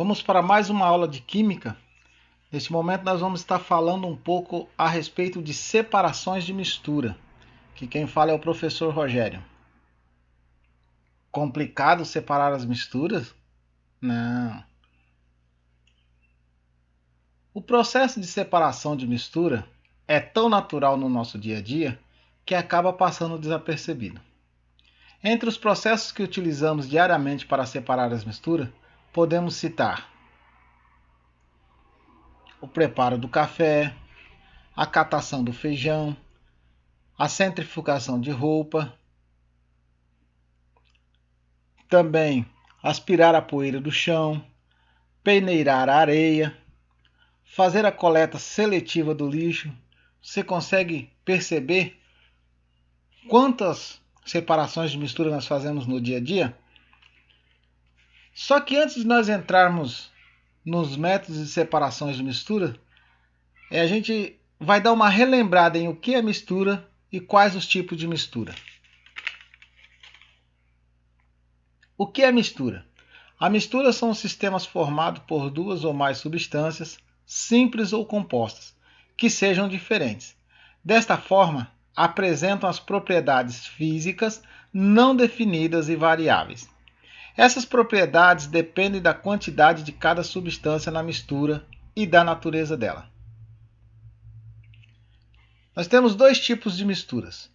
Vamos para mais uma aula de Química. Neste momento nós vamos estar falando um pouco a respeito de separações de mistura, que quem fala é o professor Rogério. Complicado separar as misturas? Não. O processo de separação de mistura é tão natural no nosso dia a dia que acaba passando desapercebido. Entre os processos que utilizamos diariamente para separar as misturas, podemos citar o preparo do café, a catação do feijão, a centrifugação de roupa, também aspirar a poeira do chão, peneirar a areia, fazer a coleta seletiva do lixo. Você consegue perceber quantas separações de mistura nós fazemos no dia a dia? Só que antes de nós entrarmos nos métodos de separações de mistura, a gente vai dar uma relembrada em o que é mistura e quais os tipos de mistura. O que é mistura? A mistura são sistemas formados por duas ou mais substâncias, simples ou compostas, que sejam diferentes. Desta forma, apresentam as propriedades físicas não definidas e variáveis. Essas propriedades dependem da quantidade de cada substância na mistura e da natureza dela. Nós temos dois tipos de misturas: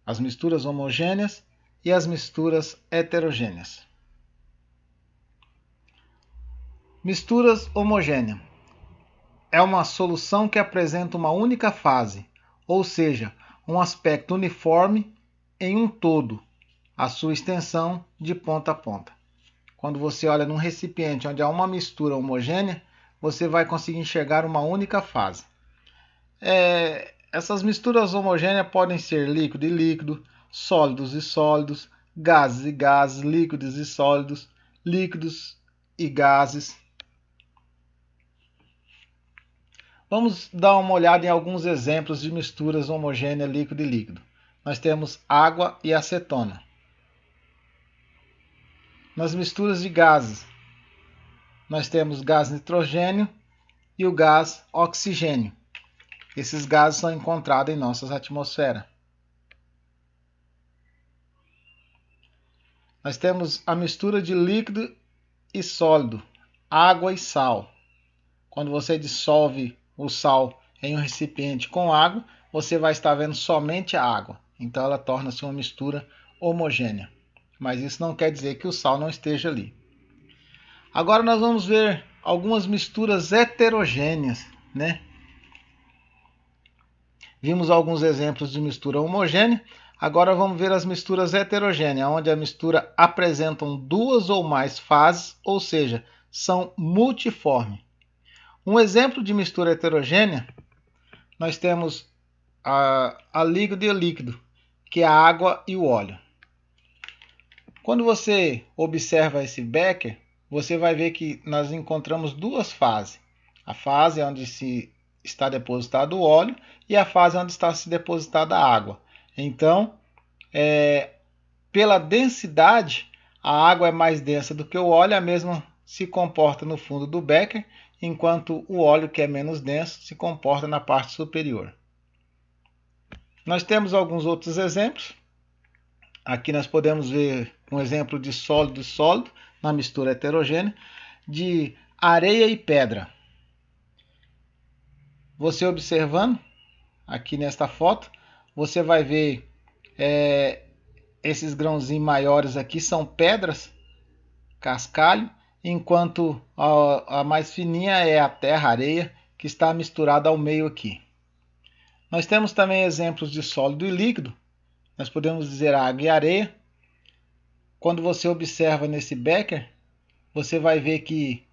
as misturas homogêneas e as misturas heterogêneas. Misturas homogêneas é uma solução que apresenta uma única fase, ou seja, um aspecto uniforme em um todo, a sua extensão de ponta a ponta. Quando você olha num recipiente onde há uma mistura homogênea, você vai conseguir enxergar uma única fase. Essas misturas homogêneas podem ser líquido e líquido, sólidos e sólidos, gases e gases, líquidos e sólidos, líquidos e gases. Vamos dar uma olhada em alguns exemplos de misturas homogêneas líquido e líquido. Nós temos água e acetona. Nas misturas de gases, nós temos gás nitrogênio e o gás oxigênio. Esses gases são encontrados em nossa atmosfera. Nós temos a mistura de líquido e sólido, água e sal. Quando você dissolve o sal em um recipiente com água, você vai estar vendo somente a água. Então ela torna-se uma mistura homogênea. Mas isso não quer dizer que o sal não esteja ali. Agora nós vamos ver algumas misturas heterogêneas, né? Vimos alguns exemplos de mistura homogênea. Agora vamos ver as misturas heterogêneas, onde a mistura apresentam duas ou mais fases, ou seja, são multiformes. Um exemplo de mistura heterogênea, nós temos a líquido e o líquido, que é a água e o óleo. Quando você observa esse becker, você vai ver que nós encontramos duas fases. A fase onde se está depositado o óleo e a fase onde está se depositada a água. Então, pela densidade, a água é mais densa do que o óleo, a mesma se comporta no fundo do becker, enquanto o óleo, que é menos denso, se comporta na parte superior. Nós temos alguns outros exemplos. Aqui nós podemos ver um exemplo de sólido-sólido na mistura heterogênea, de areia e pedra. Você observando aqui nesta foto, você vai ver esses grãozinhos maiores aqui são pedras, cascalho, enquanto a mais fininha é a terra, areia, que está misturada ao meio aqui. Nós temos também exemplos de sólido e líquido. Nós podemos dizer água e areia. Quando você observa nesse becker, você vai ver que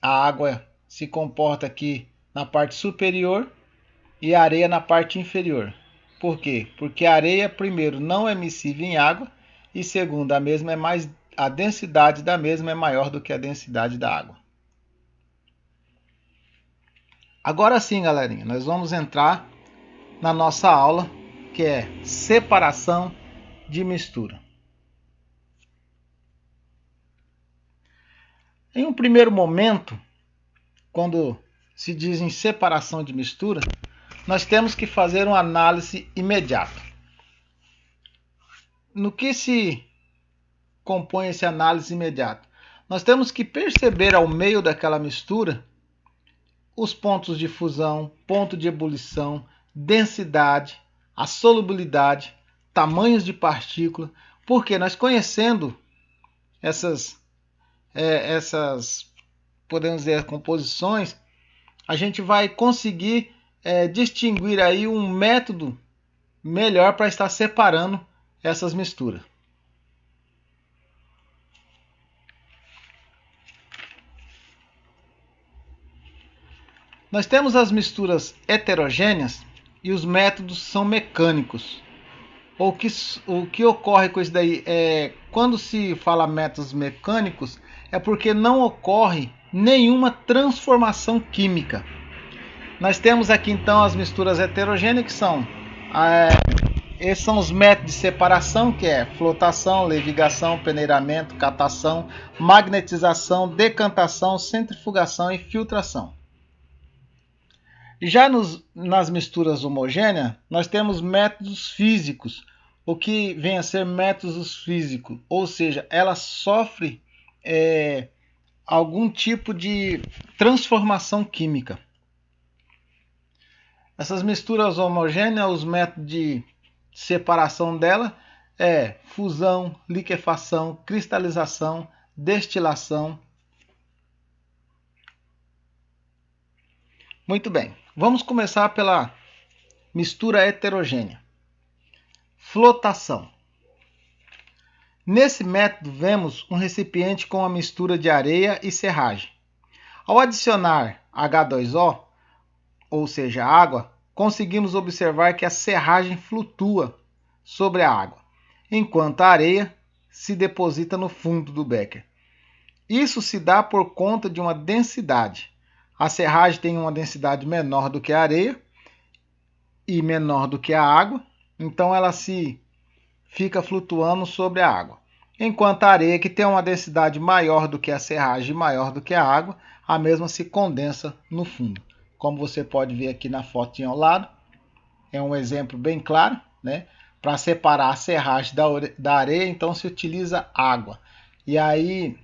a água se comporta aqui na parte superior e a areia na parte inferior. Por quê? Porque a areia, primeiro, não é miscível em água e, segundo, a densidade da mesma é maior do que a densidade da água. Agora sim, galerinha, nós vamos entrar na nossa aula, que é separação de mistura. Em um primeiro momento, quando se diz em separação de mistura, nós temos que fazer uma análise imediata. No que se compõe essa análise imediata? Nós temos que perceber ao meio daquela mistura os pontos de fusão, ponto de ebulição, densidade, a solubilidade, tamanhos de partícula, porque nós conhecendo essas podemos dizer, composições, a gente vai conseguir distinguir aí um método melhor para estar separando essas misturas. Nós temos as misturas heterogêneas e os métodos são mecânicos. O que ocorre com isso daí é quando se fala métodos mecânicos é porque não ocorre nenhuma transformação química. Nós temos aqui então as misturas heterogêneas que são esses são os métodos de separação, que é flotação, levigação, peneiramento, catação, magnetização, decantação, centrifugação e filtração. Já nas misturas homogêneas, nós temos métodos físicos, o que vem a ser métodos físicos, ou seja, ela sofre algum tipo de transformação química. Essas misturas homogêneas, os métodos de separação dela é fusão, liquefação, cristalização, destilação. Muito bem, vamos começar pela mistura heterogênea. Flotação. Nesse método vemos um recipiente com uma mistura de areia e serragem. Ao adicionar H2O, ou seja, água, conseguimos observar que a serragem flutua sobre a água, enquanto a areia se deposita no fundo do becker. Isso se dá por conta de uma densidade. A serragem tem uma densidade menor do que a areia e menor do que a água, então ela fica flutuando sobre a água. Enquanto a areia, que tem uma densidade maior do que a serragem e maior do que a água, a mesma se condensa no fundo. Como você pode ver aqui na fotinha ao lado, é um exemplo bem claro, né? Para separar a serragem da areia, então se utiliza água. E aí,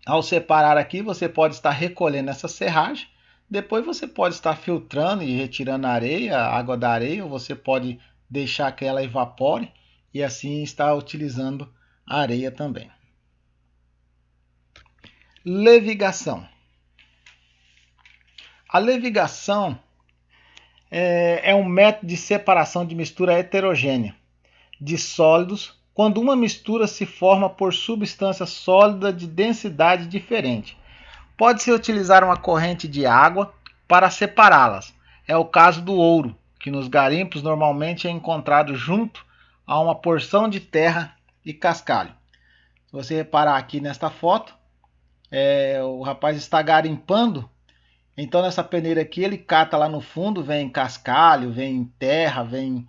ao separar aqui, você pode estar recolhendo essa serragem, depois você pode estar filtrando e retirando a água da areia, ou você pode deixar que ela evapore e assim estar utilizando a areia também. Levigação. A levigação é um método de separação de mistura heterogênea de sólidos quando uma mistura se forma por substância sólida de densidade diferente. Pode-se utilizar uma corrente de água para separá-las. É o caso do ouro, que nos garimpos normalmente é encontrado junto a uma porção de terra e cascalho. Se você reparar aqui nesta foto, o rapaz está garimpando. Então nessa peneira aqui ele cata lá no fundo, vem cascalho, vem terra, vem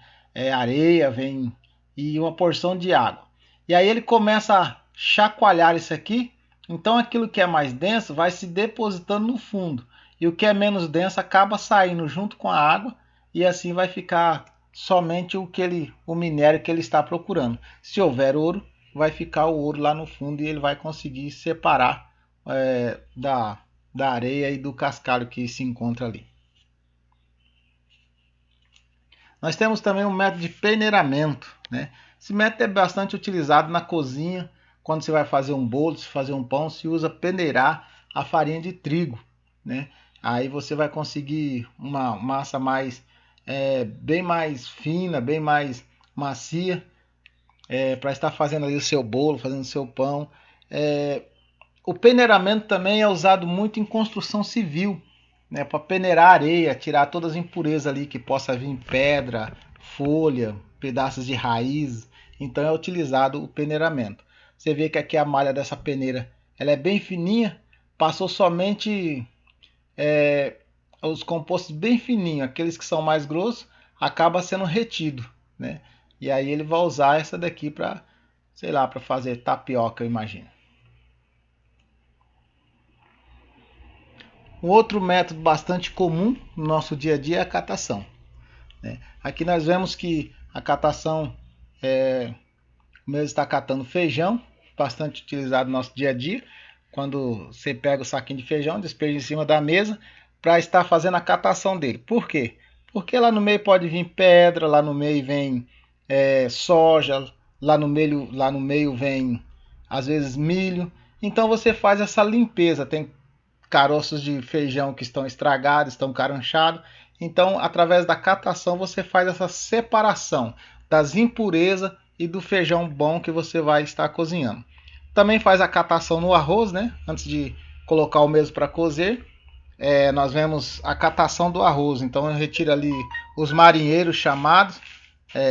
areia, vem e uma porção de água. E aí ele começa a chacoalhar isso aqui, então aquilo que é mais denso vai se depositando no fundo. E o que é menos denso acaba saindo junto com a água e assim vai ficar somente o minério que ele está procurando. Se houver ouro, vai ficar o ouro lá no fundo e ele vai conseguir separar da areia e do cascalho que se encontra ali. Nós temos também um método de peneiramento, né? Esse método é bastante utilizado na cozinha, quando você vai fazer um bolo, se fazer um pão, se usa peneirar a farinha de trigo, né? Aí você vai conseguir uma massa bem mais fina, bem mais macia, para estar fazendo ali o seu bolo, fazendo o seu pão. O peneiramento também é usado muito em construção civil, né, para peneirar areia, tirar todas as impurezas ali que possa vir pedra, folha, pedaços de raiz. Então é utilizado o peneiramento. Você vê que aqui a malha dessa peneira ela é bem fininha, passou somente os compostos bem fininhos, aqueles que são mais grossos acaba sendo retido, né? E aí ele vai usar essa daqui para, sei lá, para fazer tapioca, eu imagino. Um outro método bastante comum no nosso dia a dia é a catação, né? Aqui nós vemos que a catação o mesmo está catando feijão, bastante utilizado no nosso dia a dia. Quando você pega o saquinho de feijão, despeja em cima da mesa para estar fazendo a catação dele. Por quê? Porque lá no meio pode vir pedra, lá no meio vem soja, lá no meio vem às vezes milho. Então você faz essa limpeza. Tem caroços de feijão que estão estragados, estão caranchados. Então, através da catação, você faz essa separação das impurezas e do feijão bom que você vai estar cozinhando. Também faz a catação no arroz, né? Antes de colocar o mesmo para cozer. Nós vemos a catação do arroz. Então, eu retiro ali os marinheiros chamados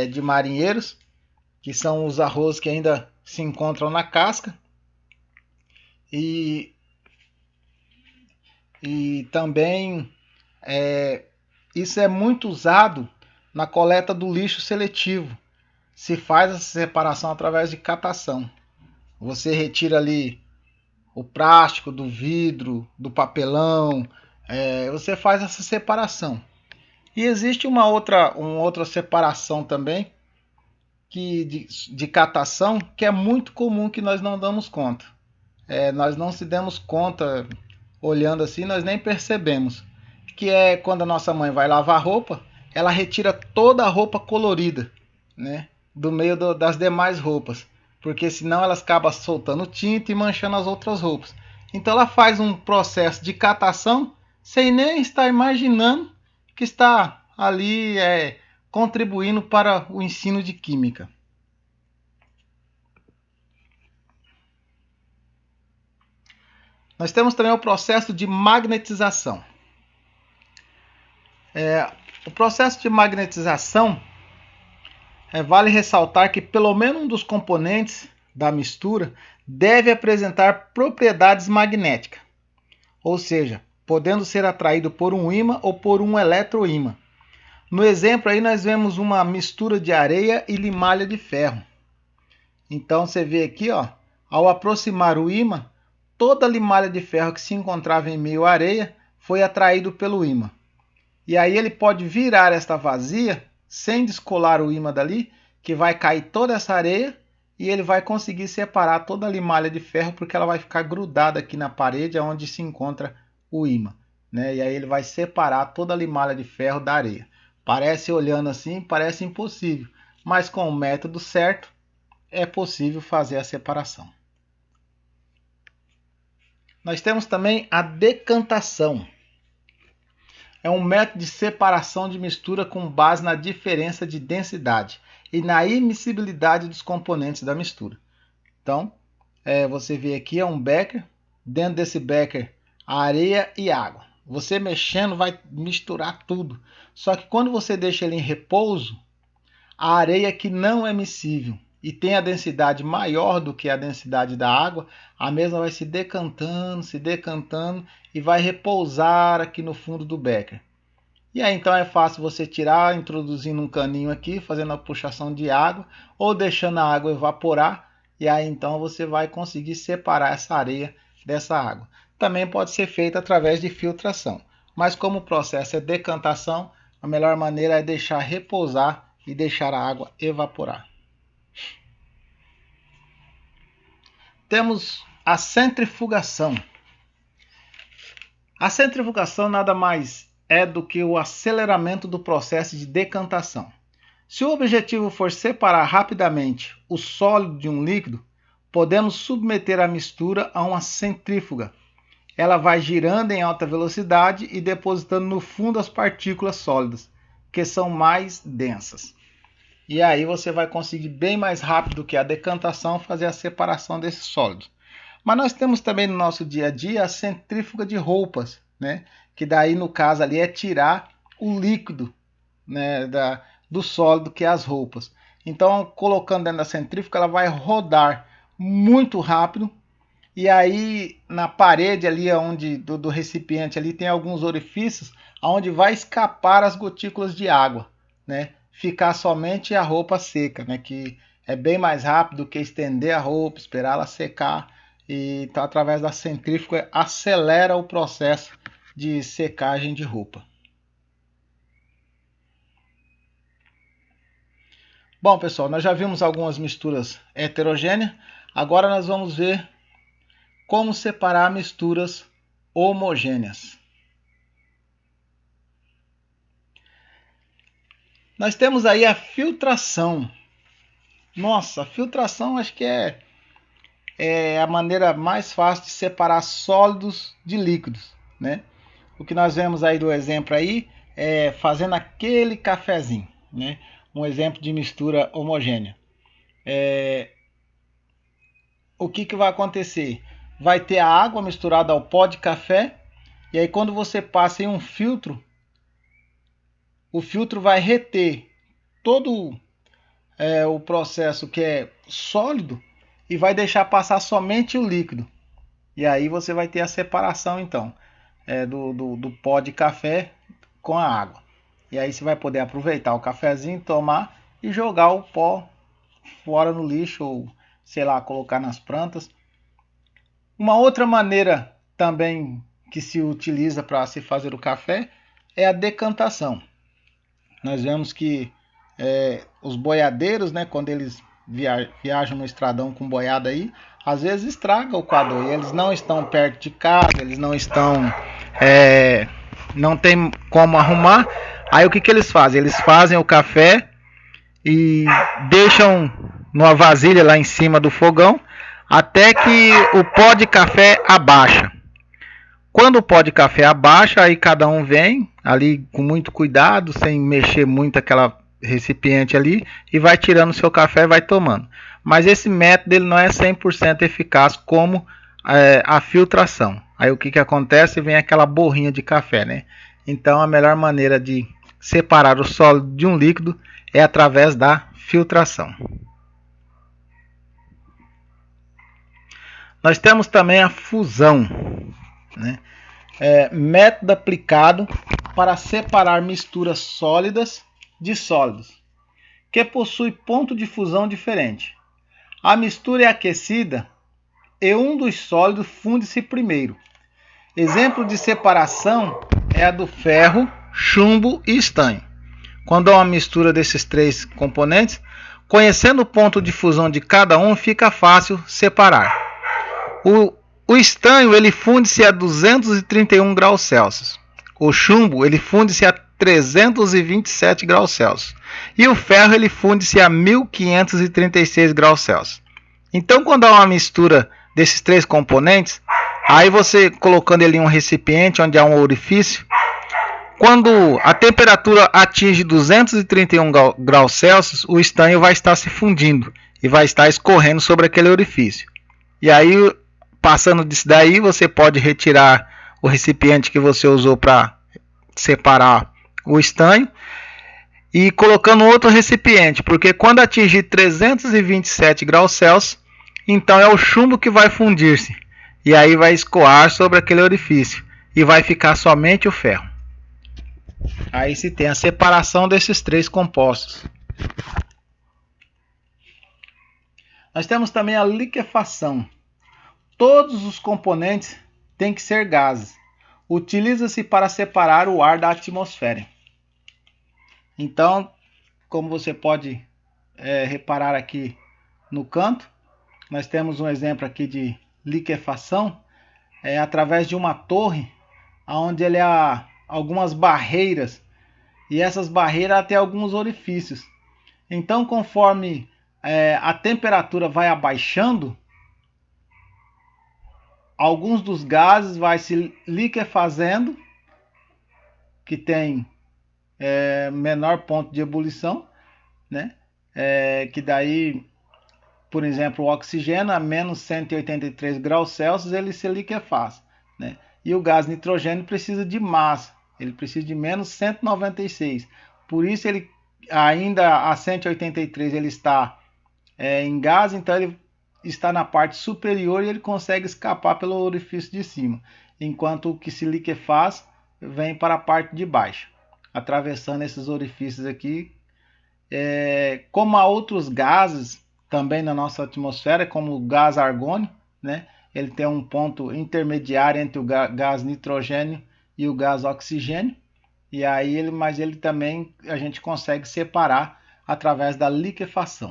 de marinheiros, que são os arroz que ainda se encontram na casca. E também isso é muito usado na coleta do lixo seletivo. Se faz essa separação através de catação. Você retira ali o plástico do vidro, do papelão, você faz essa separação. E existe uma outra separação também de catação que é muito comum, que nós não damos conta. Nós não se demos conta olhando assim, nós nem percebemos. Que é quando a nossa mãe vai lavar roupa, ela retira toda a roupa colorida, né, do meio das demais roupas, porque senão elas acabam soltando tinta e manchando as outras roupas. Então ela faz um processo de catação sem nem estar imaginando que está ali contribuindo para o ensino de química. Nós temos também o processo de magnetização. O processo de magnetização vale ressaltar que pelo menos um dos componentes da mistura deve apresentar propriedades magnéticas, ou seja, podendo ser atraído por um ímã ou por um eletroímã. No exemplo aí nós vemos uma mistura de areia e limalha de ferro. Então você vê aqui, ó, ao aproximar o ímã, toda a limalha de ferro que se encontrava em meio à areia foi atraído pelo ímã. E aí ele pode virar esta vazia sem descolar o ímã dali, que vai cair toda essa areia e ele vai conseguir separar toda a limalha de ferro, porque ela vai ficar grudada aqui na parede onde se encontra o ímã, né? E aí ele vai separar toda a limalha de ferro da areia. Parece, olhando assim, parece impossível, mas com o método certo é possível fazer a separação. Nós temos também a decantação. É um método de separação de mistura com base na diferença de densidade e na immiscibilidade dos componentes da mistura. Então, você vê aqui um becker, dentro desse becker a areia e água. Você mexendo vai misturar tudo. Só que quando você deixa ele em repouso, a areia que não é miscível e tem a densidade maior do que a densidade da água, a mesma vai se decantando e vai repousar aqui no fundo do becker. E aí então é fácil você tirar, introduzindo um caninho aqui, fazendo a puxação de água ou deixando a água evaporar, e aí então você vai conseguir separar essa areia dessa água. Também pode ser feito através de filtração, mas como o processo é decantação, a melhor maneira é deixar repousar e deixar a água evaporar. Temos a centrifugação. A centrifugação nada mais é do que o aceleramento do processo de decantação. Se o objetivo for separar rapidamente o sólido de um líquido, podemos submeter a mistura a uma centrífuga. Ela vai girando em alta velocidade e depositando no fundo as partículas sólidas, que são mais densas. E aí você vai conseguir bem mais rápido que a decantação fazer a separação desses sólidos. Mas nós temos também no nosso dia a dia a centrífuga de roupas, né? Que daí no caso ali é tirar o líquido, né, do sólido que é as roupas. Então colocando dentro da centrífuga ela vai rodar muito rápido. E aí na parede ali onde do recipiente ali tem alguns orifícios onde vai escapar as gotículas de água, né? Ficar somente a roupa seca, né? Que é bem mais rápido que estender a roupa, esperar ela secar. E então através da centrífuga acelera o processo de secagem de roupa. Bom, pessoal, nós já vimos algumas misturas heterogêneas. Agora nós vamos ver como separar misturas homogêneas. Nós temos aí a filtração. Nossa, a filtração acho que é a maneira mais fácil de separar sólidos de líquidos, né? O que nós vemos aí do exemplo aí é fazendo aquele cafezinho, né? Um exemplo de mistura homogênea. O que vai acontecer? Vai ter a água misturada ao pó de café, e aí quando você passa em um filtro, o filtro vai reter todo o processo que é sólido e vai deixar passar somente o líquido. E aí você vai ter a separação então do pó de café com a água. E aí você vai poder aproveitar o cafezinho, tomar e jogar o pó fora no lixo ou, sei lá, colocar nas plantas. Uma outra maneira também que se utiliza para se fazer o café é a decantação. Nós vemos que os boiadeiros, né, quando eles viajam no estradão com boiada aí, às vezes estraga o coador. E eles não estão perto de casa, eles não estão, não tem como arrumar. Aí o que eles fazem? Eles fazem o café e deixam numa vasilha lá em cima do fogão até que o pó de café abaixa. Quando o pó de café abaixa, aí cada um vem ali com muito cuidado, sem mexer muito aquela recipiente ali, e vai tirando o seu café e vai tomando. Mas esse método ele não é 100% eficaz como a filtração. Aí o que acontece? Vem aquela borrinha de café, né? Então a melhor maneira de separar o sólido de um líquido é através da filtração. Nós temos também a fusão, né? Método aplicado para separar misturas sólidas de sólidos, que possui ponto de fusão diferente. A mistura é aquecida e um dos sólidos funde-se primeiro. Exemplo de separação é a do ferro, chumbo e estanho. Quando há uma mistura desses três componentes, conhecendo o ponto de fusão de cada um, fica fácil separar. O estanho ele funde-se a 231 graus Celsius. O chumbo ele funde-se a 327 graus Celsius. E o ferro ele funde-se a 1536 graus Celsius. Então, quando há uma mistura desses três componentes, aí você colocando ele em um recipiente onde há um orifício, quando a temperatura atinge 231 graus Celsius, o estanho vai estar se fundindo e vai estar escorrendo sobre aquele orifício. E aí, passando disso daí, você pode retirar o recipiente que você usou para separar o estanho e colocando outro recipiente, porque quando atingir 327 graus Celsius, então é o chumbo que vai fundir-se e aí vai escoar sobre aquele orifício e vai ficar somente o ferro. Aí se tem a separação desses três compostos. Nós temos também a liquefação. Todos os componentes têm que ser gases. Utiliza-se para separar o ar da atmosfera. Então, como você pode reparar aqui no canto, nós temos um exemplo aqui de liquefação através de uma torre, onde ele há algumas barreiras, e essas barreiras têm alguns orifícios. Então, conforme a temperatura vai abaixando, alguns dos gases vai se liquefazendo, que tem menor ponto de ebulição, né? Que daí, por exemplo, o oxigênio a menos 183 graus Celsius ele se liquefaz, né? E o gás nitrogênio precisa de massa, ele precisa de menos 196. Por isso ele ainda a 183 ele está em gás, então ele está na parte superior e ele consegue escapar pelo orifício de cima, enquanto o que se liquefaz vem para a parte de baixo, atravessando esses orifícios aqui. Como há outros gases também na nossa atmosfera, como o gás argônio, né? Ele tem um ponto intermediário entre o gás nitrogênio e o gás oxigênio. E aí mas ele também a gente consegue separar através da liquefação.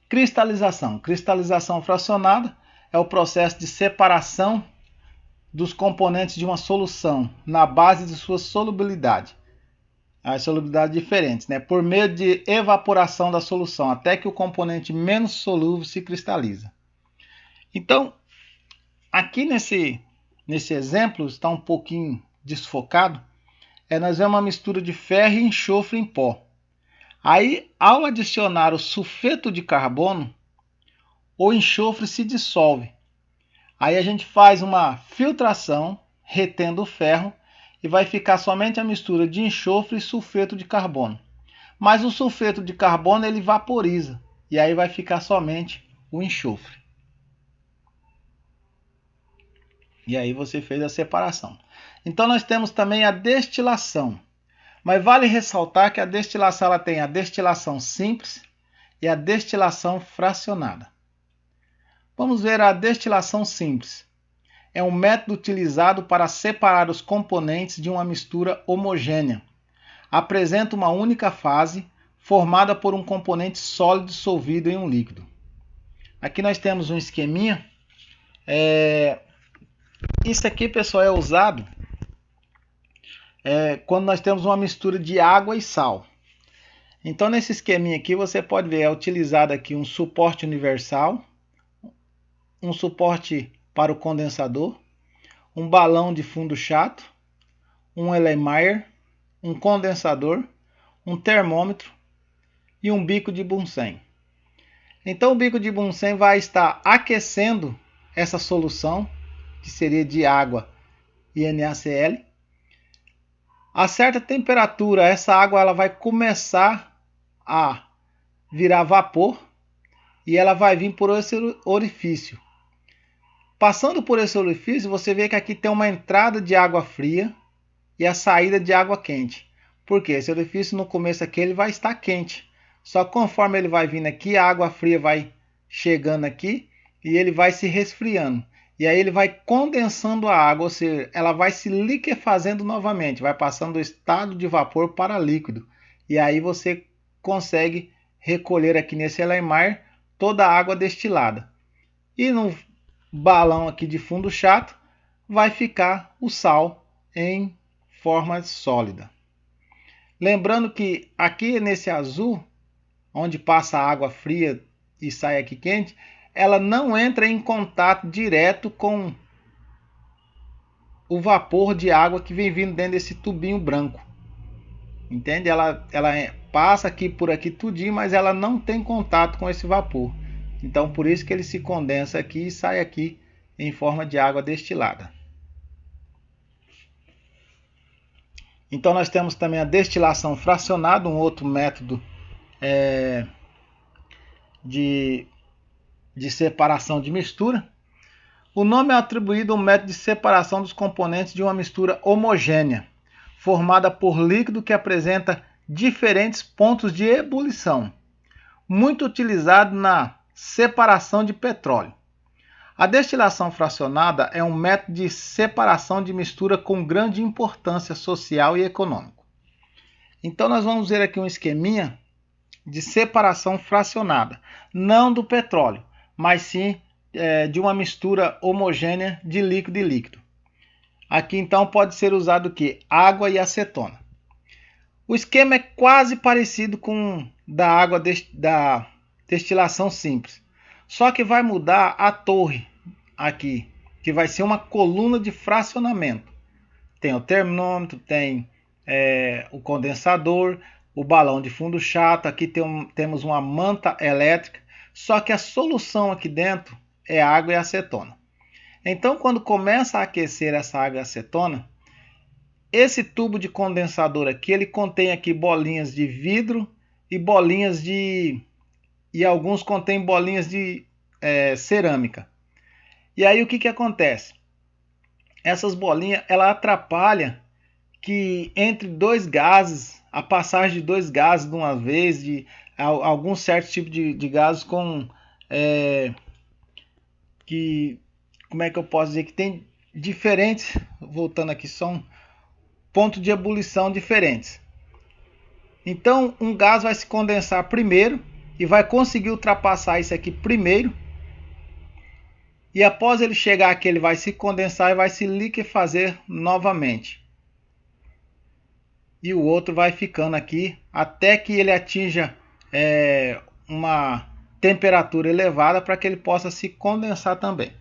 Cristalização. Cristalização fracionada é o processo de separação dos componentes de uma solução na base de sua solubilidade. As solubilidades diferentes, né? Por meio de evaporação da solução, até que o componente menos solúvel se cristaliza. Então, aqui nesse exemplo, está um pouquinho desfocado, nós vemos uma mistura de ferro e enxofre em pó. Aí, ao adicionar o sulfeto de carbono, o enxofre se dissolve. Aí a gente faz uma filtração, retendo o ferro, e vai ficar somente a mistura de enxofre e sulfeto de carbono. Mas o sulfeto de carbono ele vaporiza, e aí vai ficar somente o enxofre. E aí você fez a separação. Então nós temos também a destilação. Mas vale ressaltar que a destilação ela tem a destilação simples e a destilação fracionada. Vamos ver a destilação simples. É um método utilizado para separar os componentes de uma mistura homogênea. Apresenta uma única fase formada por um componente sólido dissolvido em um líquido. Aqui nós temos um esqueminha. Isso aqui, pessoal, é usado quando nós temos uma mistura de água e sal. Então, nesse esqueminha aqui, você pode ver, é utilizado aqui um suporte universal, um suporte para o condensador, um balão de fundo chato, um Erlenmeyer, um condensador, um termômetro e um bico de Bunsen. Então, o bico de Bunsen vai estar aquecendo essa solução, que seria de água e NaCl. A certa temperatura, essa água ela vai começar a virar vapor e ela vai vir por esse orifício. Passando por esse orifício, você vê que aqui tem uma entrada de água fria e a saída de água quente. Por quê? Esse orifício no começo aqui ele vai estar quente. Só que conforme ele vai vindo aqui, a água fria vai chegando aqui e ele vai se resfriando. E aí ele vai condensando a água, ou seja, ela vai se liquefazendo novamente, vai passando do estado de vapor para líquido. E aí você consegue recolher aqui nesse Erlenmeyer toda a água destilada. E no balão aqui de fundo chato vai ficar o sal em forma sólida. Lembrando que aqui nesse azul, onde passa a água fria e sai aqui quente, ela não entra em contato direto com o vapor de água que vem vindo dentro desse tubinho branco. Entende? Ela passa aqui por aqui tudinho, mas ela não tem contato com esse vapor. Então por isso que ele se condensa aqui e sai aqui em forma de água destilada. Então nós temos também a destilação fracionada, um outro método de separação de mistura. O nome é atribuído ao método de separação dos componentes de uma mistura homogênea, formada por líquido que apresenta diferentes pontos de ebulição, muito utilizado na separação de petróleo. A destilação fracionada é um método de separação de mistura com grande importância social e econômica. Então nós vamos ver aqui um esqueminha de separação fracionada, não do petróleo, mas sim de uma mistura homogênea de líquido e líquido. Aqui então pode ser usado o que? Água e acetona. O esquema é quase parecido com da água da destilação simples, só que vai mudar a torre aqui, que vai ser uma coluna de fracionamento. Tem o termômetro, tem o condensador, o balão de fundo chato, aqui temos uma manta elétrica, só que a solução aqui dentro é água e acetona. Então, quando começa a aquecer essa água e acetona, esse tubo de condensador aqui, ele contém aqui bolinhas de vidro e bolinhas de... e alguns contêm bolinhas de cerâmica. E aí o que acontece? Essas bolinhas, ela atrapalha que entre dois gases, a passagem de dois gases de uma vez, de algum certo tipo de gases com como é que eu posso dizer, que tem diferentes, voltando aqui, são pontos de ebulição diferentes. Então um gás vai se condensar primeiro e vai conseguir ultrapassar isso aqui primeiro. E após ele chegar aqui, ele vai se condensar e vai se liquefazer novamente. E o outro vai ficando aqui até que ele atinja uma temperatura elevada para que ele possa se condensar também.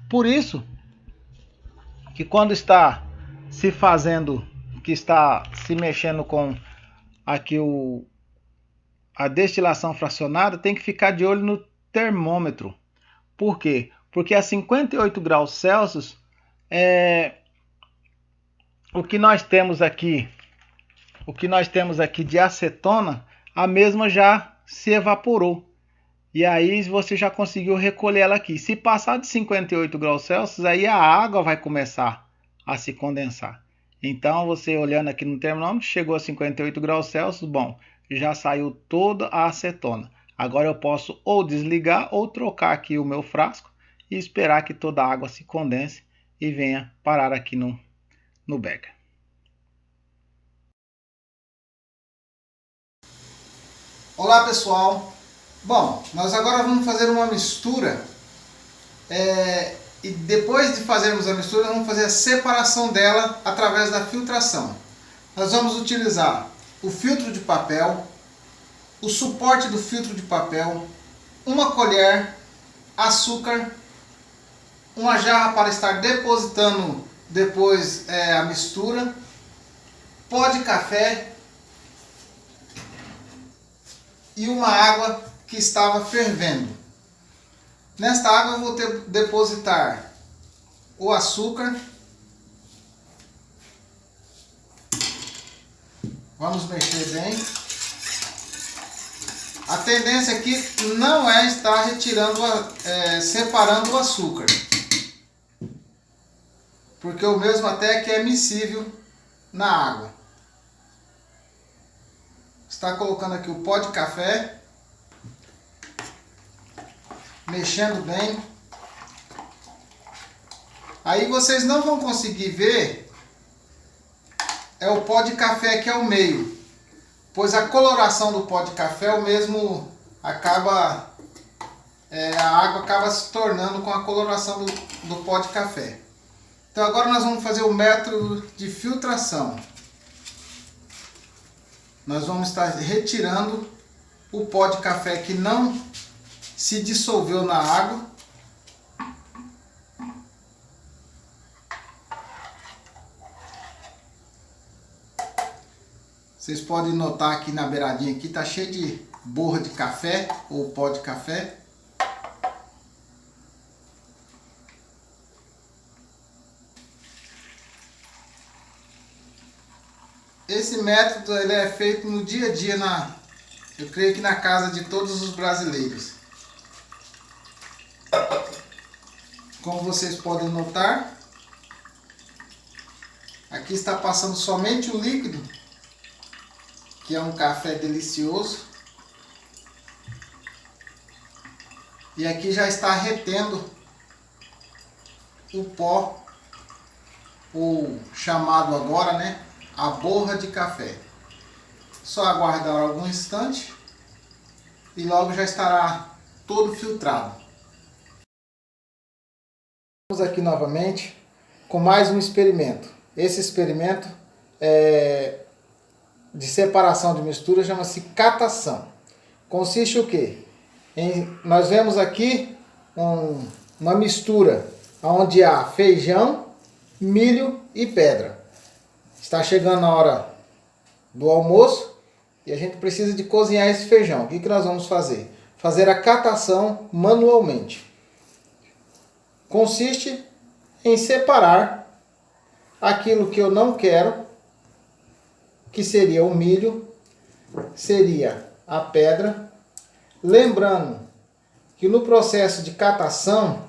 Por isso que quando está se fazendo, que está se mexendo com aqui a destilação fracionada, tem que ficar de olho no termômetro. Por quê? Porque a 58 graus Celsius, o que nós temos aqui de acetona, a mesma já se evaporou. E aí você já conseguiu recolher ela aqui. Se passar de 58 graus Celsius, aí a água vai começar a se condensar. Então você olhando aqui no termômetro, chegou a 58 graus Celsius, bom, já saiu toda a acetona. Agora eu posso ou desligar ou trocar aqui o meu frasco e esperar que toda a água se condense e venha parar aqui no becker. Olá pessoal, bom, nós agora vamos fazer uma mistura e depois de fazermos a mistura vamos fazer a separação dela através da filtração. Nós vamos utilizar o filtro de papel, o suporte do filtro de papel, uma colher, açúcar, uma jarra para estar depositando depois a mistura, pó de café e uma água que estava fervendo. Nesta água eu vou depositar o açúcar. Vamos mexer bem. A tendência aqui não é estar retirando, separando o açúcar, porque o mesmo até que é miscível na água. Está colocando aqui o pó de café, mexendo bem. Aí vocês não vão conseguir ver o pó de café que é o meio, pois a coloração do pó de café o mesmo acaba, a água acaba se tornando com a coloração do pó de café. Então agora nós vamos fazer o método de filtração. Nós vamos estar retirando o pó de café que não se dissolveu na água. Vocês podem notar aqui na beiradinha aqui tá cheio de borra de café ou pó de café. Esse método ele é feito no dia a dia, eu creio que na casa de todos os brasileiros. Como vocês podem notar, aqui está passando somente o líquido, que é um café delicioso. E aqui já está retendo o pó, ou chamado agora, né, a borra de café. Só aguardar algum instante e logo já estará todo filtrado. Vamos aqui novamente com mais um experimento. Esse experimento de separação de mistura chama-se catação. Consiste o quê? Nós vemos aqui uma mistura onde há feijão, milho e pedra. Está chegando a hora do almoço e a gente precisa de cozinhar esse feijão. O que nós vamos fazer? Fazer a catação manualmente. Consiste em separar aquilo que eu não quero, que seria o milho, seria a pedra. Lembrando que no processo de catação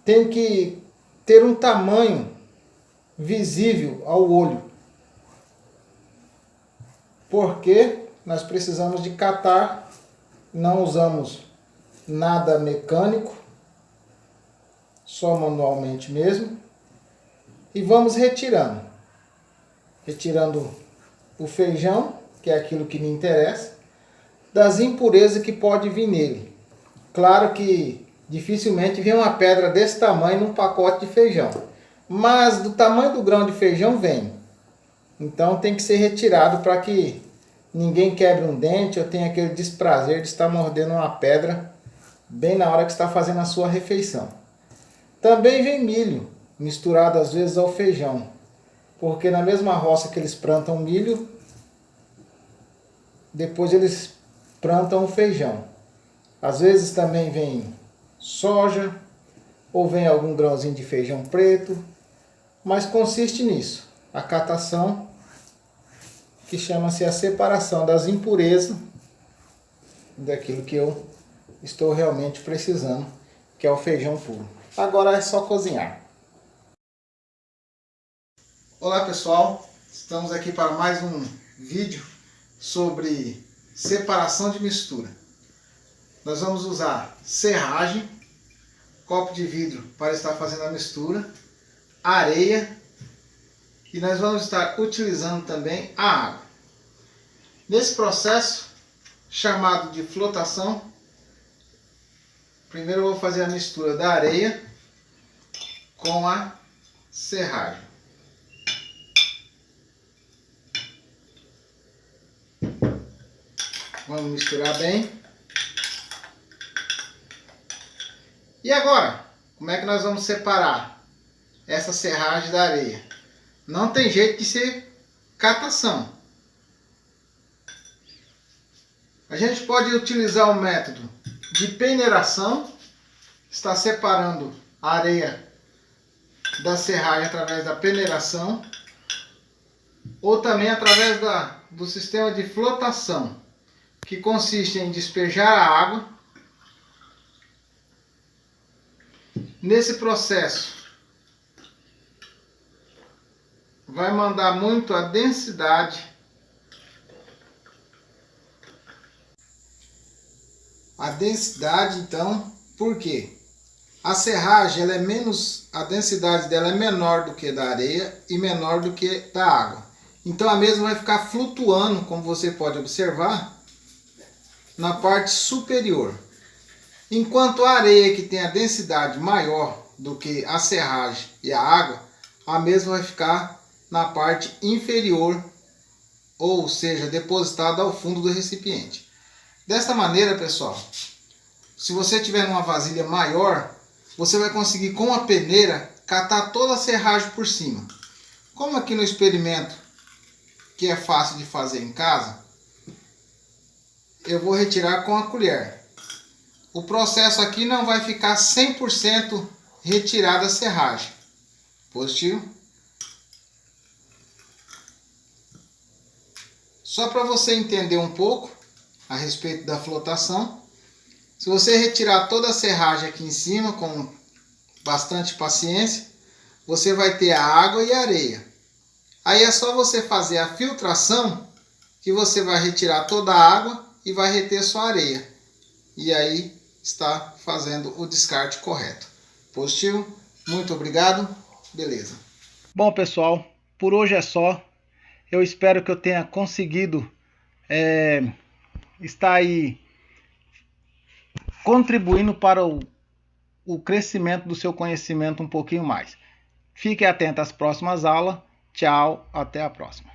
tem que ter um tamanho visível ao olho, porque nós precisamos de catar, não usamos nada mecânico, só manualmente mesmo. E vamos retirando. Retirando o feijão, que é aquilo que me interessa, das impurezas que pode vir nele. Claro que dificilmente vem uma pedra desse tamanho num pacote de feijão, mas do tamanho do grão de feijão vem. Então tem que ser retirado para que ninguém quebre um dente ou tenha aquele desprazer de estar mordendo uma pedra bem na hora que está fazendo a sua refeição. Também vem milho, misturado às vezes ao feijão, porque na mesma roça que eles plantam milho, depois eles plantam o feijão. Às vezes também vem soja, ou vem algum grãozinho de feijão preto, mas consiste nisso, a catação, que chama-se a separação das impurezas daquilo que eu estou realmente precisando, que é o feijão puro. Agora é só cozinhar. Olá pessoal, estamos aqui para mais um vídeo sobre separação de mistura. Nós vamos usar serragem, copo de vidro para estar fazendo a mistura, areia e nós vamos estar utilizando também a água. Nesse processo chamado de flotação, primeiro eu vou fazer a mistura da areia com a serragem. Vamos misturar bem. E agora, como é que nós vamos separar essa serragem da areia? Não tem jeito de ser catação. A gente pode utilizar o método de peneiração, está separando a areia da serragem através da peneiração, ou também através do sistema de flotação, que consiste em despejar a água. Nesse processo, vai mandar muito a densidade. A densidade, então, por quê? A serragem, ela é menos, a densidade dela é menor do que da areia e menor do que da água. Então a mesma vai ficar flutuando, como você pode observar, na parte superior. Enquanto a areia, que tem a densidade maior do que a serragem e a água, a mesma vai ficar na parte inferior, ou seja, depositada ao fundo do recipiente. Desta maneira, pessoal, se você tiver uma vasilha maior, você vai conseguir com a peneira catar toda a serragem por cima. Como aqui no experimento, que é fácil de fazer em casa, eu vou retirar com a colher. O processo aqui não vai ficar 100% retirada a serragem. Positivo? Só para você entender um pouco a respeito da flotação, se você retirar toda a serragem aqui em cima com bastante paciência, você vai ter a água e a areia. Aí é só você fazer a filtração, que você vai retirar toda a água e vai reter só a areia. E aí está fazendo o descarte correto. Positivo? Muito obrigado. Beleza. Bom, pessoal, por hoje é só. Eu espero que eu tenha conseguido estar aí contribuindo para o crescimento do seu conhecimento um pouquinho mais. Fique atento às próximas aulas. Tchau, até a próxima.